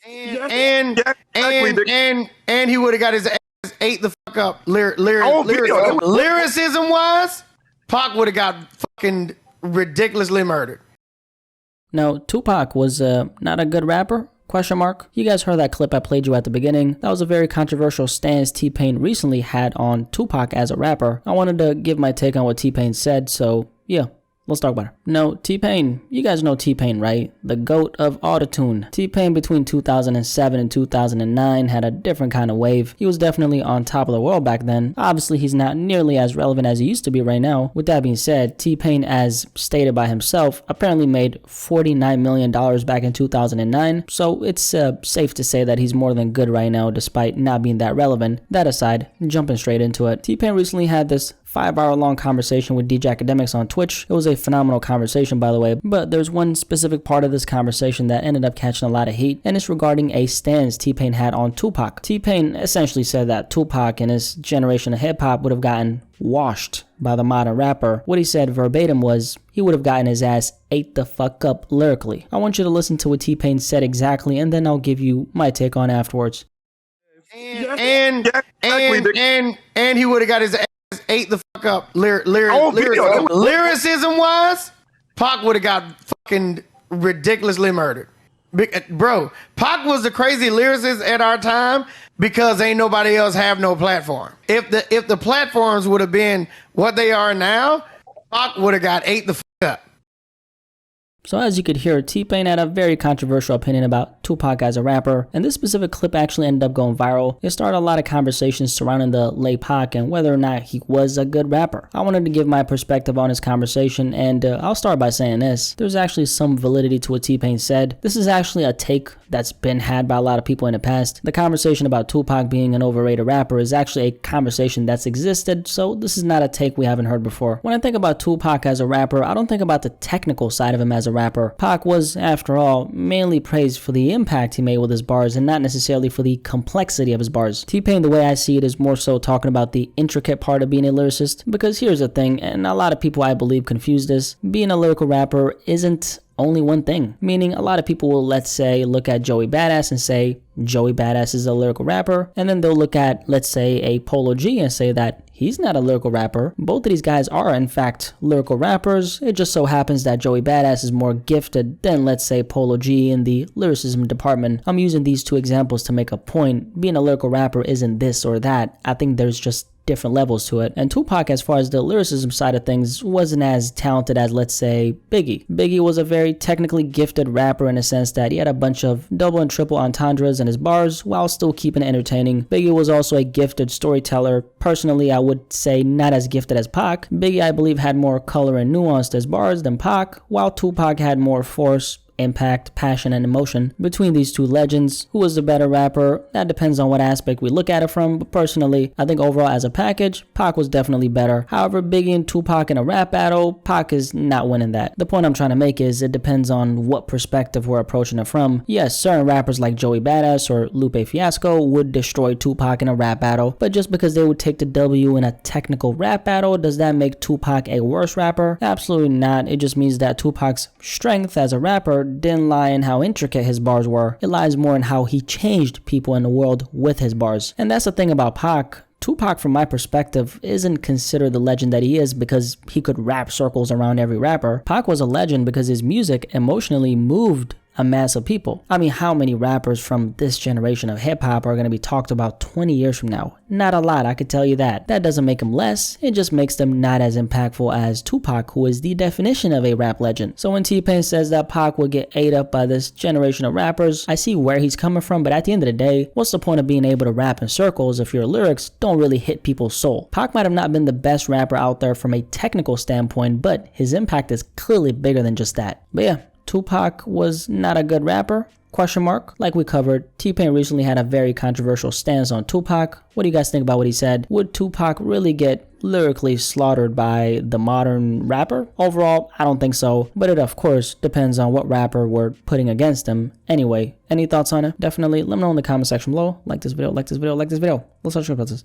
And he would have got his ass ate the fuck up lyricism wise. Pac would have got fucking ridiculously murdered. Now, Tupac was not a good rapper? Question mark. You guys heard that clip I played you at the beginning. That was a very controversial stance T-Pain recently had on Tupac as a rapper. I wanted to give my take on what T-Pain said, so yeah. Let's talk about it. No, T-Pain, you guys know T-Pain, right? The GOAT of autotune. T-Pain between 2007 and 2009 had a different kind of wave. He was definitely on top of the world back then. Obviously, he's not nearly as relevant as he used to be right now. With that being said, T-Pain, as stated by himself, apparently made $49 million back in 2009. So it's safe to say that he's more than good right now, despite not being that relevant. That aside, jumping straight into it. T-Pain recently had this 5-hour-long conversation with DJ Academics on Twitch. It was a phenomenal conversation, by the way, but there's one specific part of this conversation that ended up catching a lot of heat, and it's regarding a stance T-Pain had on Tupac. T-Pain essentially said that Tupac and his generation of hip-hop would have gotten washed by the modern rapper. What he said verbatim was, he would have gotten his ass ate the fuck up lyrically. I want you to listen to what T-Pain said exactly, and then I'll give you my take on it afterwards. And he would have got his ass ate the fuck up lyricism wise. Pac would have got fucking ridiculously murdered. Bro, Pac was the crazy lyricist at our time because ain't nobody else have no platform. If the platforms would have been what they are now, Pac would have got ate the fuck up. So as you could hear, T-Pain had a very controversial opinion about Tupac as a rapper, and this specific clip actually ended up going viral. It started a lot of conversations surrounding the late Pac and whether or not he was a good rapper. I wanted to give my perspective on his conversation, and I'll start by saying this. There's actually some validity to what T-Pain said. This is actually a take that's been had by a lot of people in the past. The conversation about Tupac being an overrated rapper is actually a conversation that's existed, so this is not a take we haven't heard before. When I think about Tupac as a rapper, I don't think about the technical side of him as a rapper. Pac was, after all, mainly praised for the impact he made with his bars and not necessarily for the complexity of his bars. T-Pain, the way I see it, is more so talking about the intricate part of being a lyricist, because here's the thing, and a lot of people I believe confuse this, being a lyrical rapper isn't only one thing. Meaning a lot of people will, let's say, look at Joey Badass and say Joey Badass is a lyrical rapper, and then they'll look at, let's say, a Polo G and say that he's not a lyrical rapper. Both of these guys are, in fact, lyrical rappers. It just so happens that Joey Badass is more gifted than, let's say, Polo G in the lyricism department. I'm using these two examples to make a point. Being a lyrical rapper isn't this or that. I think there's just different levels to it. And Tupac, as far as the lyricism side of things, wasn't as talented as, let's say, Biggie. Biggie was a very technically gifted rapper in a sense that he had a bunch of double and triple entendres in his bars while still keeping it entertaining. Biggie was also a gifted storyteller. Personally, I would say not as gifted as Pac. Biggie, I believe, had more color and nuance to his bars than Pac, while Tupac had more force, impact, passion, and emotion. Between these two legends, who was the better rapper? That depends on what aspect we look at it from, but personally, I think overall as a package, Pac was definitely better. However, Biggie and Tupac in a rap battle, Pac is not winning that. The point I'm trying to make is it depends on what perspective we're approaching it from. Yes, certain rappers like Joey Badass or Lupe Fiasco would destroy Tupac in a rap battle, but just because they would take the W in a technical rap battle, does that make Tupac a worse rapper? Absolutely not. It just means that Tupac's strength as a rapper didn't lie in how intricate his bars were. It lies more in how he changed people in the world with his bars. And that's the thing about Pac. Tupac, from my perspective, isn't considered the legend that he is because he could wrap circles around every rapper. Pac was a legend because his music emotionally moved a mass of people. I mean, how many rappers from this generation of hip-hop are going to be talked about 20 years from now? Not a lot, I could tell you that. That doesn't make them less, it just makes them not as impactful as Tupac, who is the definition of a rap legend. So when T-Pain says that Pac will get ate up by this generation of rappers, I see where he's coming from, but at the end of the day, what's the point of being able to rap in circles if your lyrics don't really hit people's soul? Pac might have not been the best rapper out there from a technical standpoint, but his impact is clearly bigger than just that. But yeah, Tupac was not a good rapper? Question mark. Like we covered, T-Pain recently had a very controversial stance on Tupac. What do you guys think about what he said? Would Tupac really get lyrically slaughtered by the modern rapper? Overall, I don't think so, but it of course depends on what rapper we're putting against him. Anyway, any thoughts on it? Definitely let me know in the comment section below. Like this video, like this video, like this video. Let's talk about this.